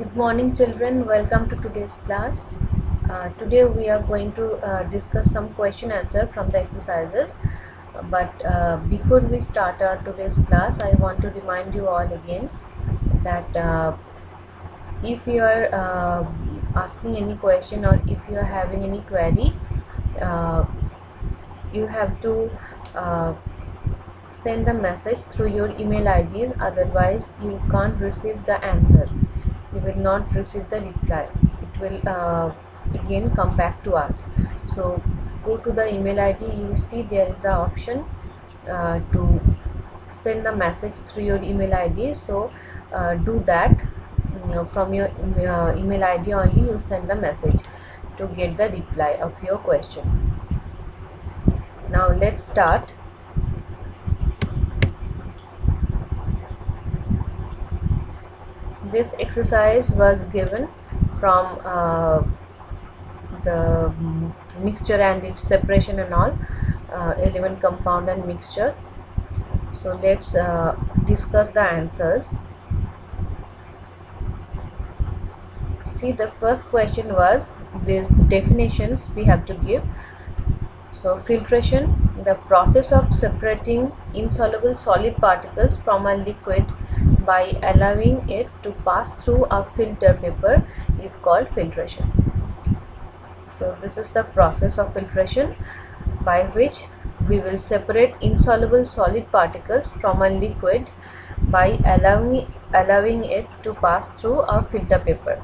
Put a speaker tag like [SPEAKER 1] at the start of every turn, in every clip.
[SPEAKER 1] Good morning children, welcome to today's class. Today we are going to discuss some question answer from the exercises. But before we start our today's class, I want to remind you all again that if you are asking any question or if you are having any query, uh, you have to uh, send a message through your email IDs, otherwise you can't receive the answer. You will not receive the reply. It will again come back to us. So go to the email ID, you see there is a option to send the message through your email ID. So do that. From your email ID only you send the message to get the reply of your question. Now let's start. This exercise was given from the mixture and its separation and all, element, compound and mixture. So let's discuss the answers. See, the first question was these definitions we have to give. So filtration, the process of separating insoluble solid particles from a liquid by allowing it to pass through a filter paper is called filtration. So this is the process of filtration by which we will separate insoluble solid particles from a liquid by allowing it to pass through a filter paper.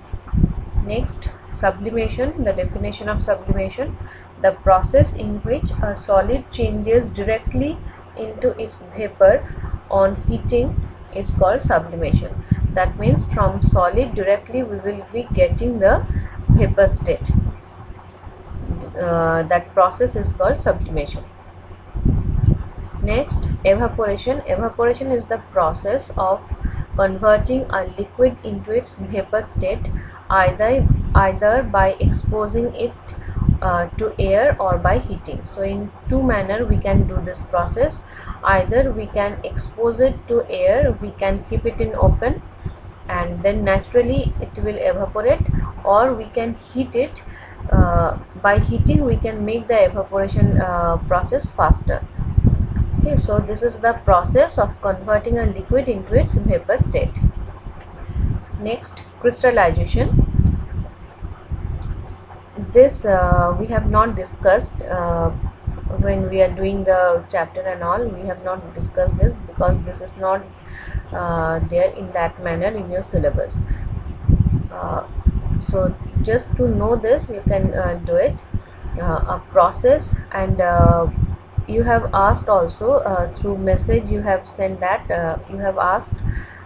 [SPEAKER 1] Next, sublimation, the definition of sublimation, the process in which a solid changes directly into its vapor on heating is called sublimation. That means from solid directly we will be getting the vapor state. That process is called sublimation. Next, evaporation. Evaporation is the process of converting a liquid into its vapor state, either by exposing it to air or by heating. So in two manner we can do this process. Either we can expose it to air, we can keep it in open and then naturally it will evaporate, or we can heat it. By heating we can make the evaporation process faster. Okay, so this is the process of converting a liquid into its vapor state. Next, crystallization. This we have not discussed when we are doing the chapter and all. We have not discussed this because this is not there in that manner in your syllabus. So just to know this you can do it, a process. And you have asked also through message, you have sent that you have asked,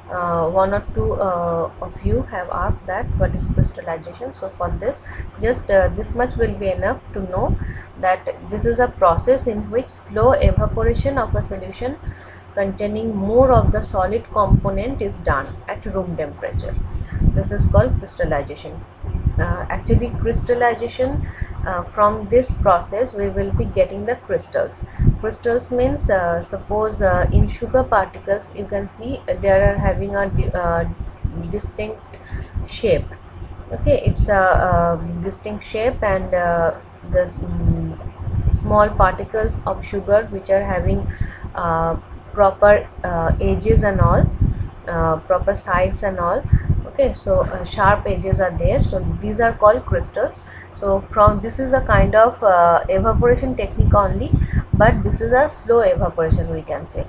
[SPEAKER 1] one or two of you have asked that what is crystallization. So for this, just this much will be enough to know that this is a process in which slow evaporation of a solution containing more of the solid component is done at room temperature. This is called crystallization. Actually crystallization, from this process we will be getting the crystals. Crystals means suppose in sugar particles you can see they are having a distinct shape. Okay, it's a distinct shape, and the small particles of sugar which are having proper edges and all, proper sides and all. Okay, so sharp edges are there, so these are called crystals. So from this is a kind of evaporation technique only, but this is a slow evaporation we can say.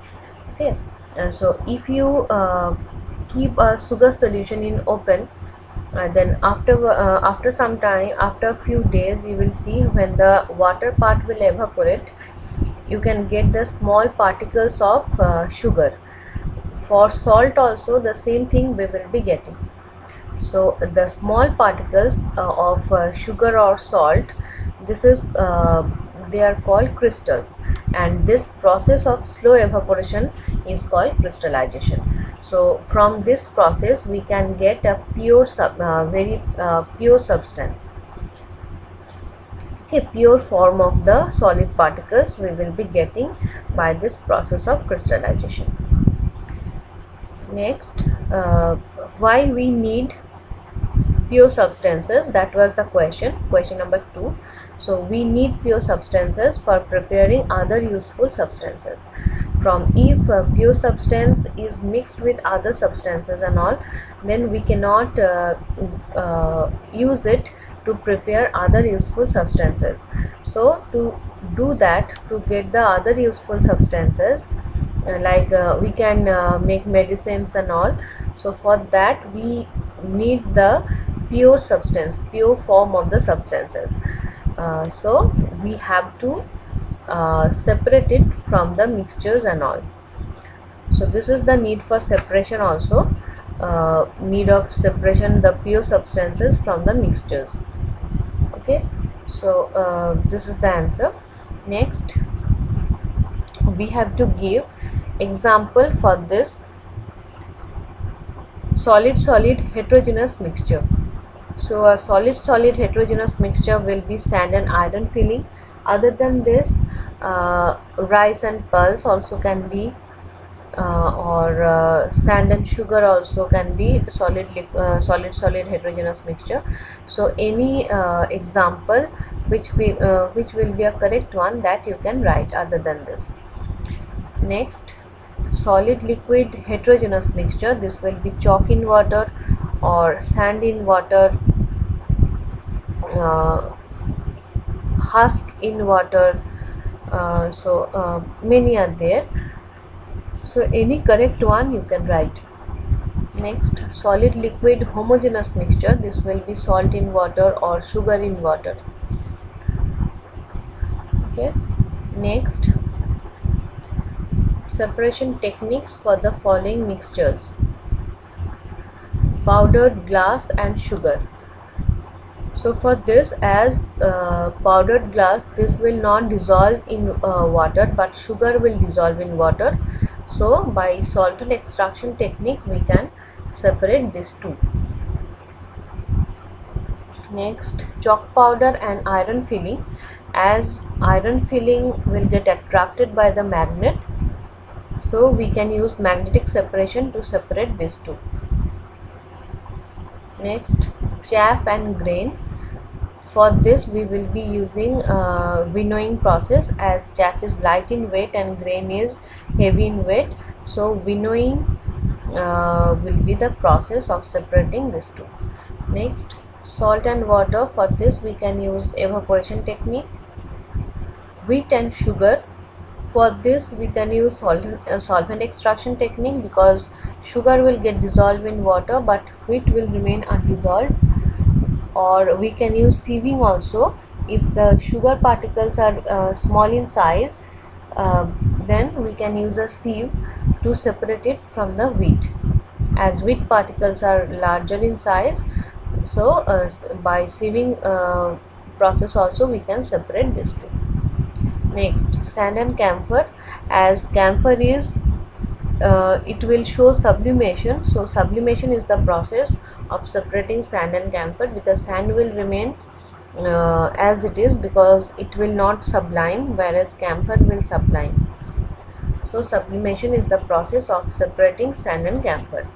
[SPEAKER 1] Okay, so if you keep a sugar solution in open, then after some time, after a few days, you will see when the water part will evaporate, you can get the small particles of sugar. For salt also the same thing we will be getting. So the small particles of sugar or salt, this is they are called crystals, and this process of slow evaporation is called crystallization. So from this process we can get a pure very pure substance. Okay, pure form of the solid particles we will be getting by this process of crystallization. Next, why we need pure substances. That was the question number 2. So we need pure substances for preparing other useful substances. From if pure substance is mixed with other substances and all, then we cannot use it to prepare other useful substances. So to do that, to get the other useful substances, we can make medicines and all. So for that we need the pure substance, pure form of the substances. So we have to separate it from the mixtures and all. So this is the need for separation also, need of separation the pure substances from the mixtures. Okay, so this is the answer. Next, we have to give example for this solid heterogeneous mixture. So a solid heterogeneous mixture will be sand and iron filling. Other than this, rice and pulse also can be, or sand and sugar also can be solid heterogeneous mixture. So any example which will be a correct one, that you can write other than this. Next, solid liquid heterogeneous mixture. This will be chalk in water or sand in water, husk in water. Many are there. So any correct one you can write. Next, solid liquid homogeneous mixture. This will be salt in water or sugar in water. Okay. Next, separation techniques for the following mixtures: powdered glass and sugar. So for this, as powdered glass, this will not dissolve in water, but sugar will dissolve in water. So by solvent extraction technique we can separate these two. Next, chalk powder and iron filling. As iron filling will get attracted by the magnet, so we can use magnetic separation to separate these two. Next, chaff and grain. For this we will be using winnowing process, as chaff is light in weight and grain is heavy in weight. So winnowing will be the process of separating these two. Next, salt and water. For this we can use evaporation technique. Wheat and sugar. For this we can use solvent extraction technique, because sugar will get dissolved in water but wheat will remain undissolved. Or we can use sieving also. If the sugar particles are small in size, then we can use a sieve to separate it from the wheat. As wheat particles are larger in size, so by sieving process also we can separate these two. Next, sand and camphor. As camphor is it will show sublimation. So sublimation is the process of separating sand and camphor, because sand will remain as it is, because it will not sublime, whereas camphor will sublime. So sublimation is the process of separating sand and camphor.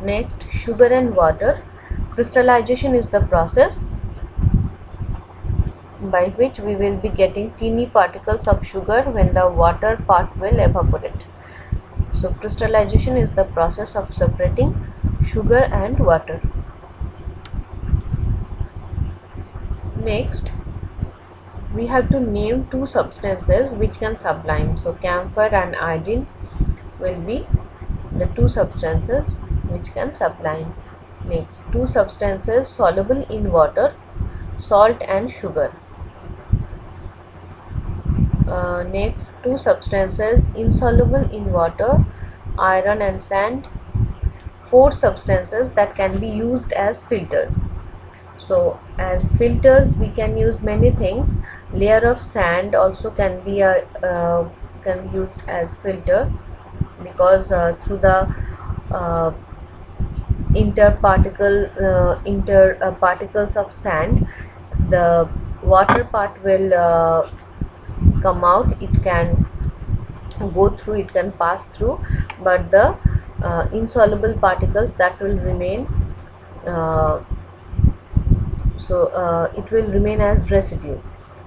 [SPEAKER 1] Next, sugar and water. Crystallization is the process by which we will be getting teeny particles of sugar when the water part will evaporate. So crystallization is the process of separating sugar and water. Next, we have to name two substances which can sublime. So camphor and iodine will be the two substances which can sublime. Next, two substances soluble in water, salt and sugar. Next, two substances insoluble in water, iron and sand. Four substances that can be used as filters. So as filters we can use many things. Layer of sand also can be used as filter, because through the particles of sand, the water part will come out. It can go through, it can pass through, but the insoluble particles that will remain so it will remain as residue.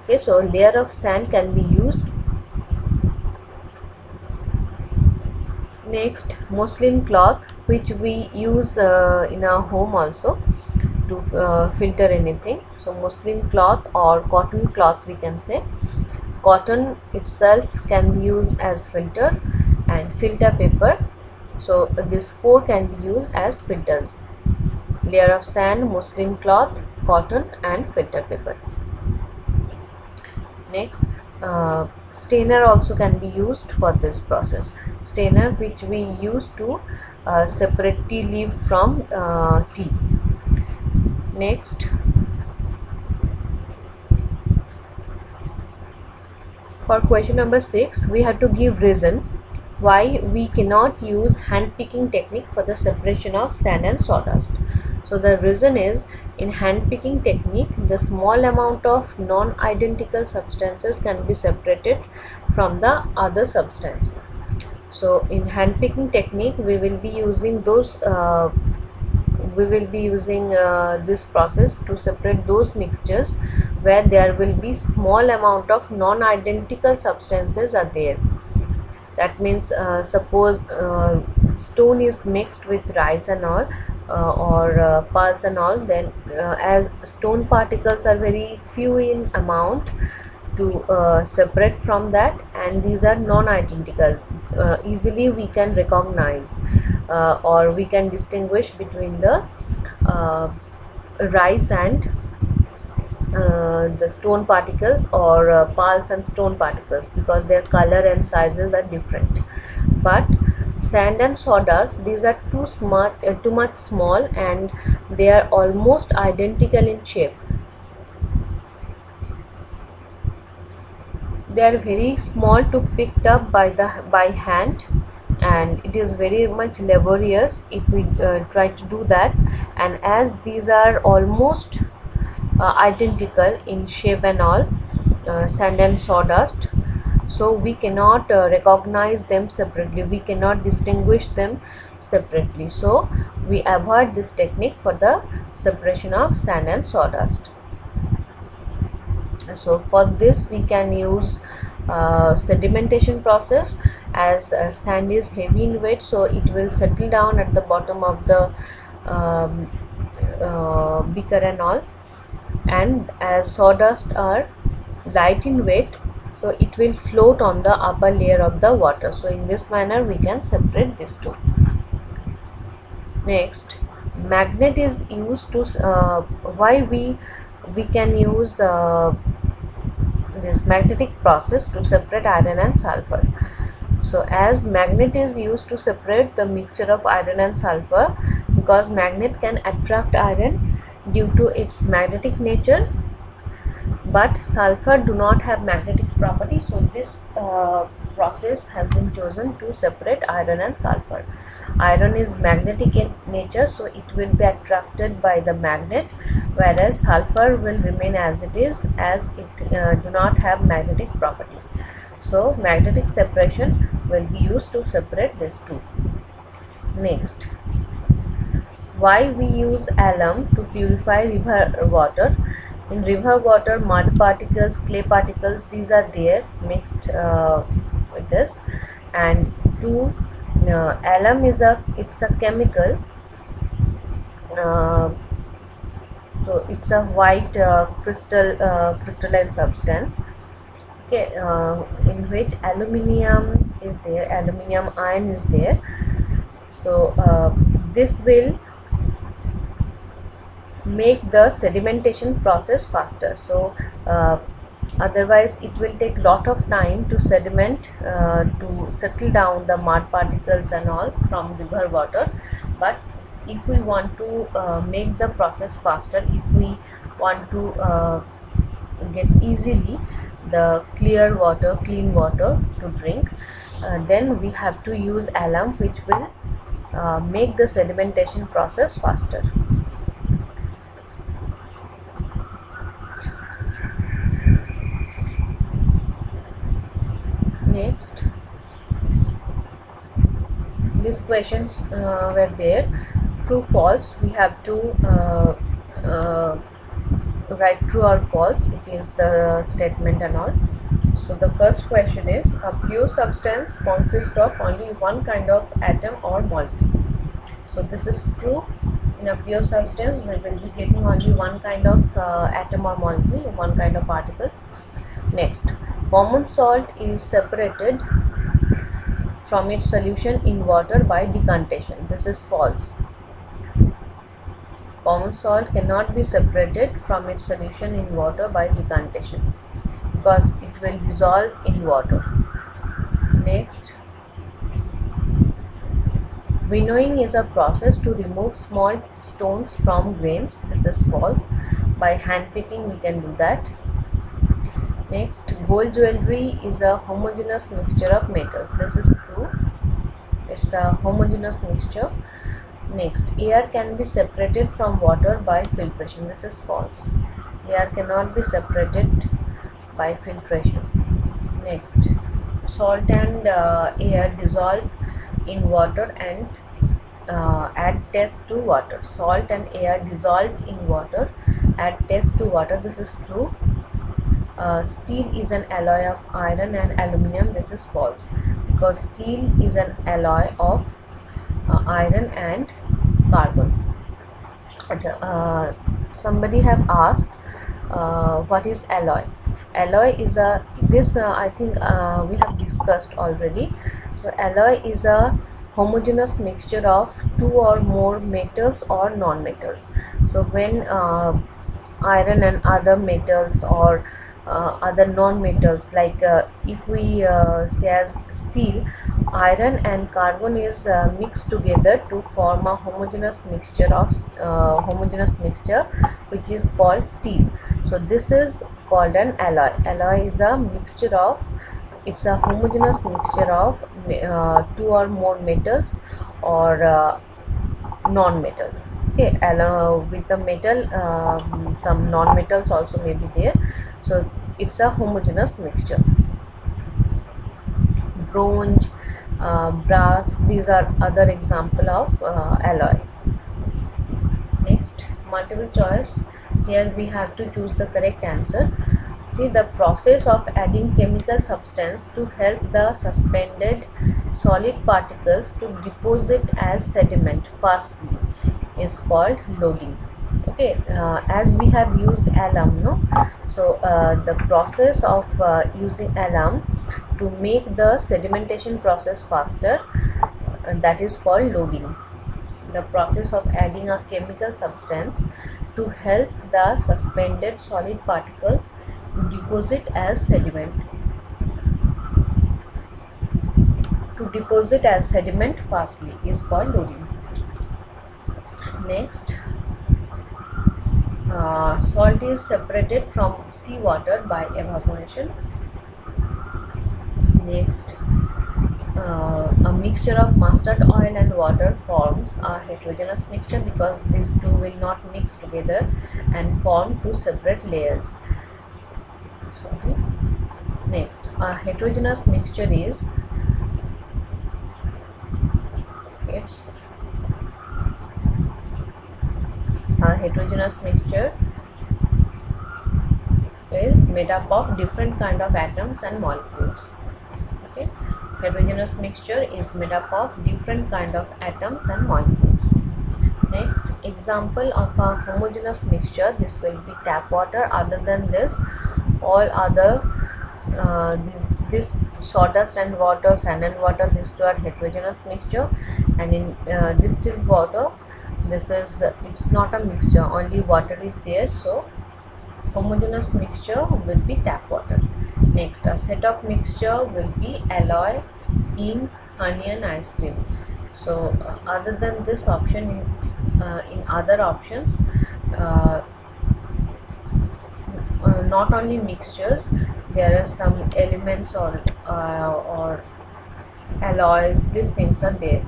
[SPEAKER 1] Okay, so layer of sand can be used. Next, muslin cloth, which we use in our home also to filter anything. So muslin cloth or cotton cloth, we can say. Cotton itself can be used as filter, and filter paper. So these four can be used as filters: layer of sand, muslin cloth, cotton, and filter paper. Next, strainer also can be used for this process. Strainer, which we use to separate tea leaf from tea. Next, for question number 6, we have to give reason why we cannot use hand picking technique for the separation of sand and sawdust. So the reason is, in hand picking technique, the small amount of non-identical substances can be separated from the other substance. So in hand picking technique, we will be using this process to separate those mixtures where there will be small amount of non-identical substances are there. That means suppose stone is mixed with rice and all, or pulse and all, then as stone particles are very few in amount to separate from that, and these are non-identical, easily we can recognize or we can distinguish between the rice and the stone particles, or pulse and stone particles, because their color and sizes are different. But sand and sawdust, these are too much small, and they are almost identical in shape. They are very small to picked up by hand, and it is very much laborious if we try to do that. And as these are almost identical in shape and all, sand and sawdust, so we cannot recognize them separately, we cannot distinguish them separately, so we avoid this technique for the separation of sand and sawdust. So for this we can use sedimentation process, as sand is heavy in weight, so it will settle down at the bottom of the beaker and all, and as sawdust are light in weight, so it will float on the upper layer of the water. So in this manner we can separate these two. Next, magnet is used to why we can use this magnetic process to separate iron and sulfur. So as magnet is used to separate the mixture of iron and sulfur, because magnet can attract iron due to its magnetic nature, but sulfur do not have magnetic property, so this process has been chosen to separate iron and sulfur. Iron is magnetic in nature, so it will be attracted by the magnet, whereas sulfur will remain as it is, as it do not have magnetic property. So magnetic separation will be used to separate these two. Next, why we use alum to purify river water. In river water, mud particles, clay particles, these are there mixed with this, and alum is it's a chemical, so it's a white crystalline substance, okay, in which aluminium is there, aluminium ion is there. So this will make the sedimentation process faster. So otherwise it will take lot of time to sediment to settle down the mud particles and all from river water. But if we want to make the process faster, if we want to get easily the clear water, clean water to drink, then we have to use alum, which will make the sedimentation process faster. Next, these questions were there. True, false. We have to write true or false against the statement and all. So the first question is, a pure substance consists of only one kind of atom or molecule. So this is true. In a pure substance, we will be getting only one kind of atom or molecule, one kind of particle. Next, common salt is separated from its solution in water by decantation. This is false. Common salt cannot be separated from its solution in water by decantation because it will dissolve in water. Next, winnowing is a process to remove small stones from grains. This is false. By hand picking we can do that. Next, gold jewelry is a homogeneous mixture of metals. This is true. It's a homogeneous mixture. Next, air can be separated from water by filtration. This is false. Air cannot be separated by filtration. Next, salt and air dissolve in water and add test to water. Salt and air dissolved in water, add test to water. This is true. Steel is an alloy of iron and aluminum. This is false because steel is an alloy of iron and carbon. Somebody have asked what is alloy. Alloy is a I think we have discussed already. So alloy is a homogeneous mixture of two or more metals or non-metals. So when iron and other metals or other non-metals, like if we say as steel, iron and carbon is mixed together to form a homogeneous mixture which is called steel. So this is called an alloy. Alloy is a mixture of, it's a homogeneous mixture of two or more metals or non-metals. Okay, with the metal, some non-metals also may be there. So it's a homogeneous mixture. Bronze, brass, these are other example of alloy. Next, multiple choice. Here we have to choose the correct answer. See, the process of adding chemical substance to help the suspended solid particles to deposit as sediment fastly is called loading. Okay, as we have used alum, no? So the process of using alum to make the sedimentation process faster, that is called loading. The process of adding a chemical substance to help the suspended solid particles to deposit as sediment. To deposit as sediment fastly is called loading. Next, salt is separated from seawater by evaporation. Next, a mixture of mustard oil and water forms a heterogeneous mixture because these two will not mix together and form two separate layers. Sorry. Next, a heterogeneous mixture is, a heterogeneous mixture is made up of different kind of atoms and molecules. Okay, heterogeneous mixture is made up of different kind of atoms and molecules. Next, example of a homogeneous mixture, this will be tap water. Other than this, all other this sawdust and water, sand and water, these two are heterogeneous mixture. And in distilled water, this is it's not a mixture, only water is there, so homogeneous mixture will be tap water. Next, a set of mixture will be alloy, ink, honey and ice cream. So other than this option, in other options, not only mixtures, there are some elements or alloys, these things are there.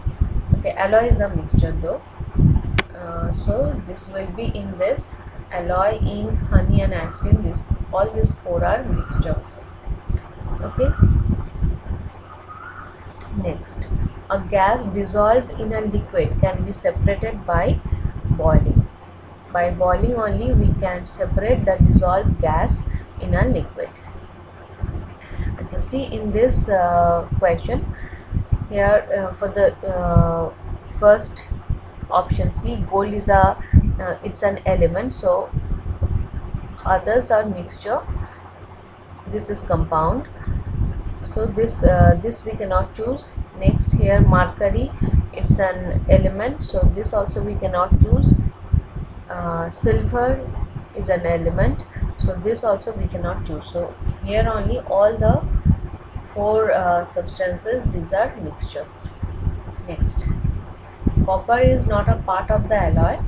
[SPEAKER 1] Okay, alloy is a mixture though. So this will be in this alloy, ink, honey and ice cream. This, all these four are mixture. Okay. Next, a gas dissolved in a liquid can be separated by boiling. By boiling only we can separate the dissolved gas in a liquid. So see in this question here, for the first option C, gold is a it's an element, so others are mixture, this is compound, so this we cannot choose. Next here mercury, it's an element, so this also we cannot choose. Silver is an element, so this also we cannot choose. So here only all the four substances, these are mixture. Next, copper is not a part of the alloy,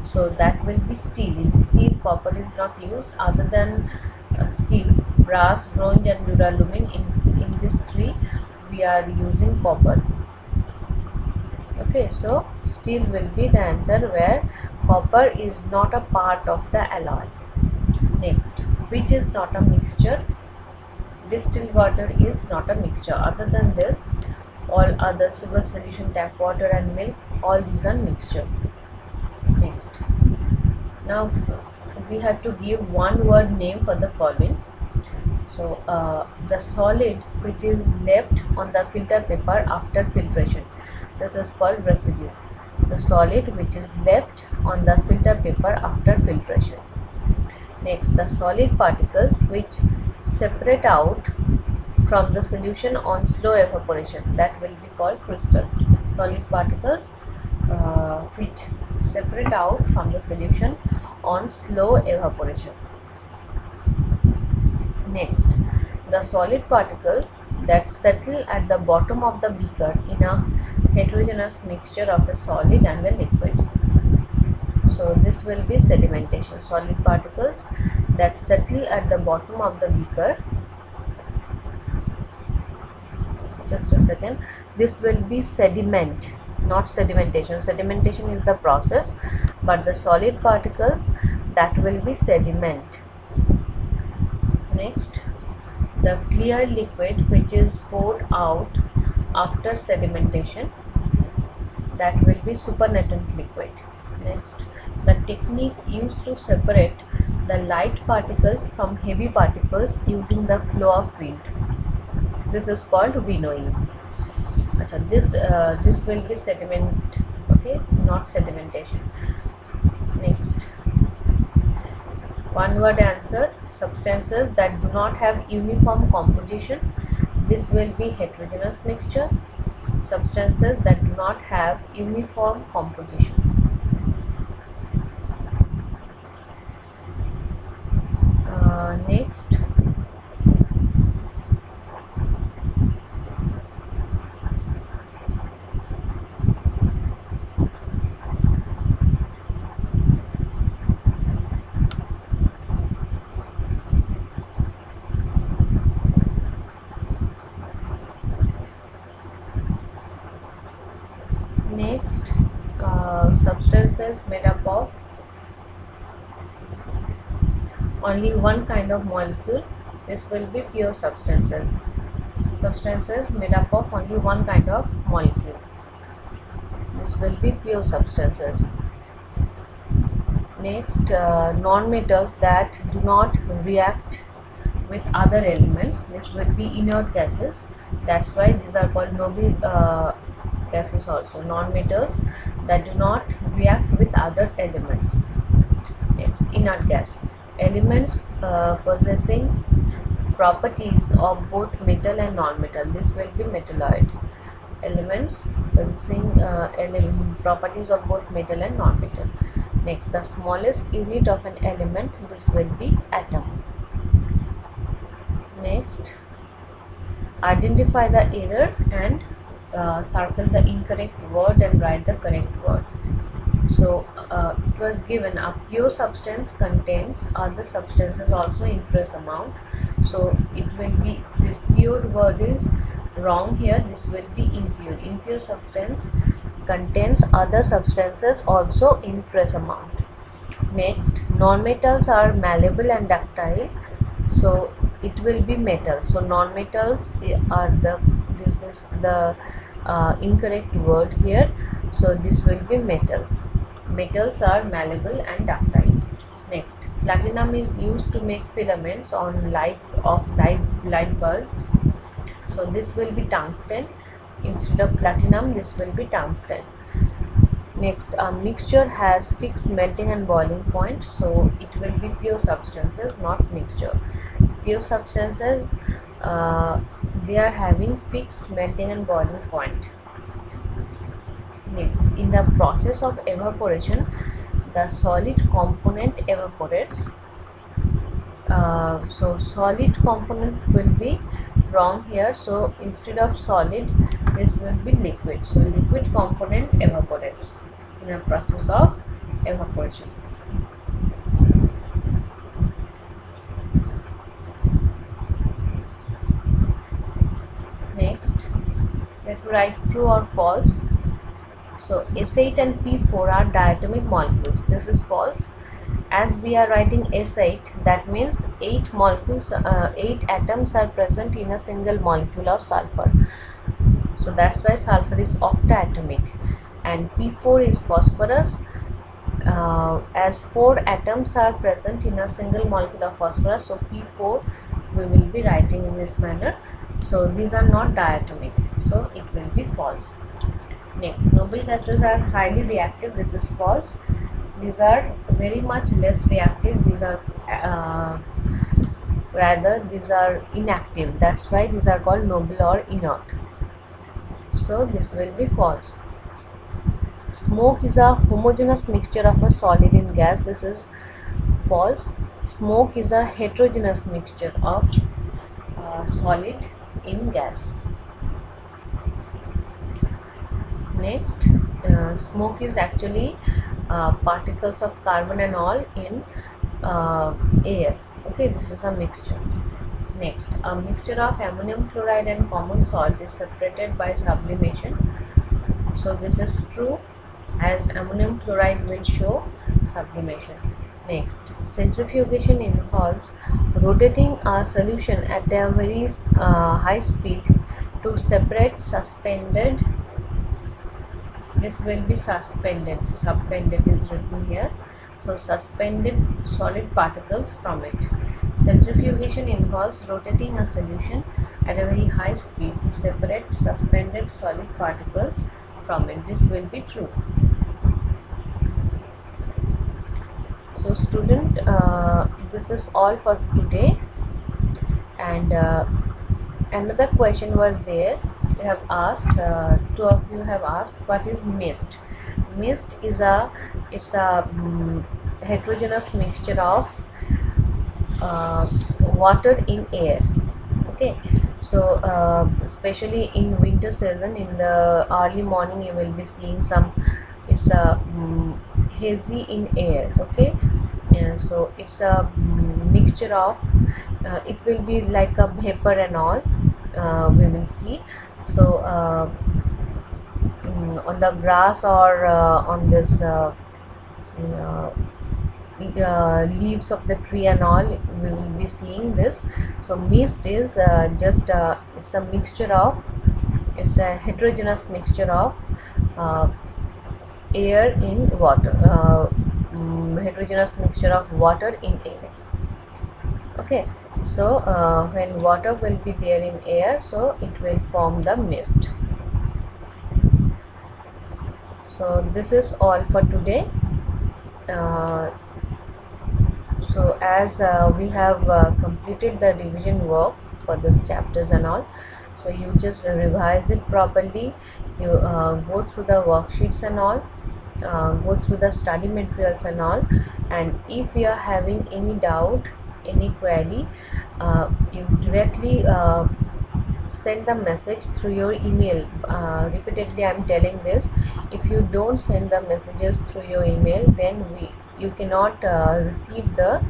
[SPEAKER 1] so that will be steel. In steel copper is not used. Other than steel, brass, bronze and duralumin, in these three we are using copper. Okay, so steel will be the answer, where copper is not a part of the alloy. Next, which is not a mixture? Distilled water is not a mixture. Other than this, all other sugar solution, tap water and milk, all these are mixture. Next, now we have to give one word name for the following. So the solid which is left on the filter paper after filtration, this is called residue. The solid which is left on the filter paper after filtration. Next, the solid particles which separate out from the solution on slow evaporation, that will be called crystal. Solid particles which separate out from the solution on slow evaporation. Next, the solid particles that settle at the bottom of the beaker in a heterogeneous mixture of a solid and a liquid. So this will be sedimentation. Solid particles that settle at the bottom of the beaker, just a second, this will be sediment, not sedimentation. Sedimentation is the process, but the solid particles, that will be sediment. Next, the clear liquid which is poured out after sedimentation, that will be supernatant liquid. Next, the technique used to separate the light particles from heavy particles using the flow of wind, this is called winnowing. This will be sediment, okay, not sedimentation. Next, one word answer, substances that do not have uniform composition, this will be heterogeneous mixture. Substances that do not have uniform composition. Next, substances made up of only one kind of molecule, this will be pure substances. Substances made up of only one kind of molecule, this will be pure substances. Next, non-metals that do not react with other elements, this will be inert gases, that's why these are called noble gases also. Non-metals that do not react with other elements. Next, inert gas, elements possessing properties of both metal and non-metal, this will be metalloid. Elements possessing properties of both metal and non-metal. Next, the smallest unit of an element, this will be atom. Next, identify the error and circle the incorrect word and write the correct word. So it was given a pure substance contains other substances also in trace amount, so it will be, this pure word is wrong here, this will be impure. Impure substance contains other substances also in trace amount. Next, non-metals are malleable and ductile, so it will be metal. So non-metals are the, this is the incorrect word here, so this will be metal. metals are malleable and ductile. Next, platinum is used to make filaments on light bulbs. So this will be tungsten. Instead of platinum, this will be tungsten. Next, a mixture has fixed melting and boiling point, so it will be pure substances, not mixture. Pure substances, they are having fixed melting and boiling point. Next, in the process of evaporation, the solid component evaporates. So solid component will be wrong here, so instead of solid, this will be liquid. So liquid component evaporates in a process of evaporation. Next, we have to write true or false. So S8 and P4 are diatomic molecules. This is false. As we are writing S8, that means 8 molecules, 8 atoms are present in a single molecule of sulfur. So that's why sulfur is octatomic. And P4 is phosphorus. As 4 atoms are present in a single molecule of phosphorus, so P4 we will be writing in this manner. So these are not diatomic, so it will be false. Next, noble gases are highly reactive. This is false. These are very much less reactive. These are rather these are inactive. That's why these are called noble or inert. So this will be false. Smoke is a homogeneous mixture of a solid in gas. This is false. Smoke is a heterogeneous mixture of solid in gas. Next, smoke is actually particles of carbon and all in air. Okay, this is a mixture. Next, a mixture of ammonium chloride and common salt is separated by sublimation. So this is true, as ammonium chloride will show sublimation. Next, centrifugation involves rotating a solution at a very high speed to separate suspended. This will be suspended. Suspended is written here. So suspended solid particles from it. Centrifugation involves rotating a solution at a very high speed to separate suspended solid particles from it. This will be true. So student, this is all for today. And another question was there. You have asked, two of you have asked, what is mist? Mist is a heterogeneous mixture of water in air. Okay, so especially in winter season, in the early morning, you will be seeing some. It's a hazy in air. Okay, so it's a mixture of. It will be like a vapor and all. We will see. So on the grass or on this leaves of the tree and all, we will be seeing this. So mist is just it's a mixture of, it's a heterogeneous mixture of air in water, heterogeneous mixture of water in air. Okay, so when water will be there in air, so it will form the mist. So this is all for today. So as we have completed the revision work for this chapters and all, so you just revise it properly. You go through the worksheets and all, go through the study materials and all, and if you are having any doubt, any query, you directly send the message through your email. Repeatedly I am telling this, if you don't send the messages through your email, then you cannot receive the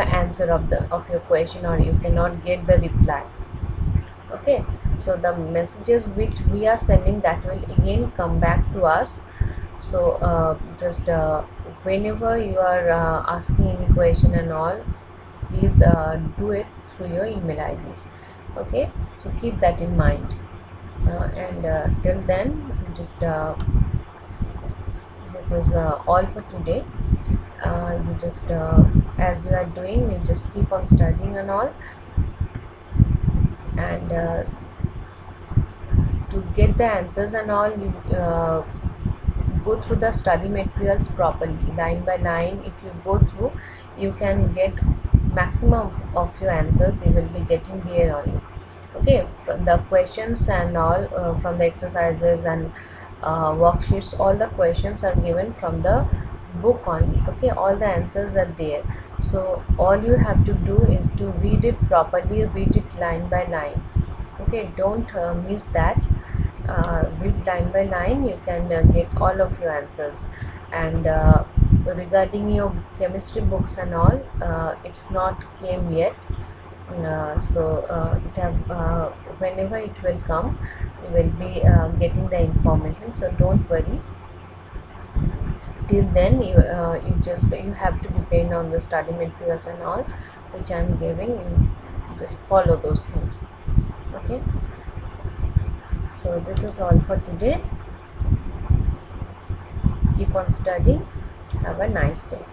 [SPEAKER 1] answer of your question, or you cannot get the reply. Okay, so the messages which we are sending, that will again come back to us. So just whenever you are asking any question and all, please do it through your email IDs. Okay, so keep that in mind, and till then, just this is all for today. You just as you are doing, you just keep on studying and all, and to get the answers and all, you go through the study materials properly, line by line. If you go through, you can get maximum of your answers you will be getting there only. Okay, from the questions and all, from the exercises and worksheets, all the questions are given from the book only. Okay, all the answers are there, so all you have to do is to read it properly, read it line by line. Okay, don't miss that. Read line by line, you can get all of your answers. And regarding your chemistry books and all, it's not came yet. It have whenever it will come, you will be getting the information, so don't worry. Till then, you have to depend on the study materials and all which I am giving. You just follow those things. Okay, so this is all for today. Keep on studying. Have a nice day.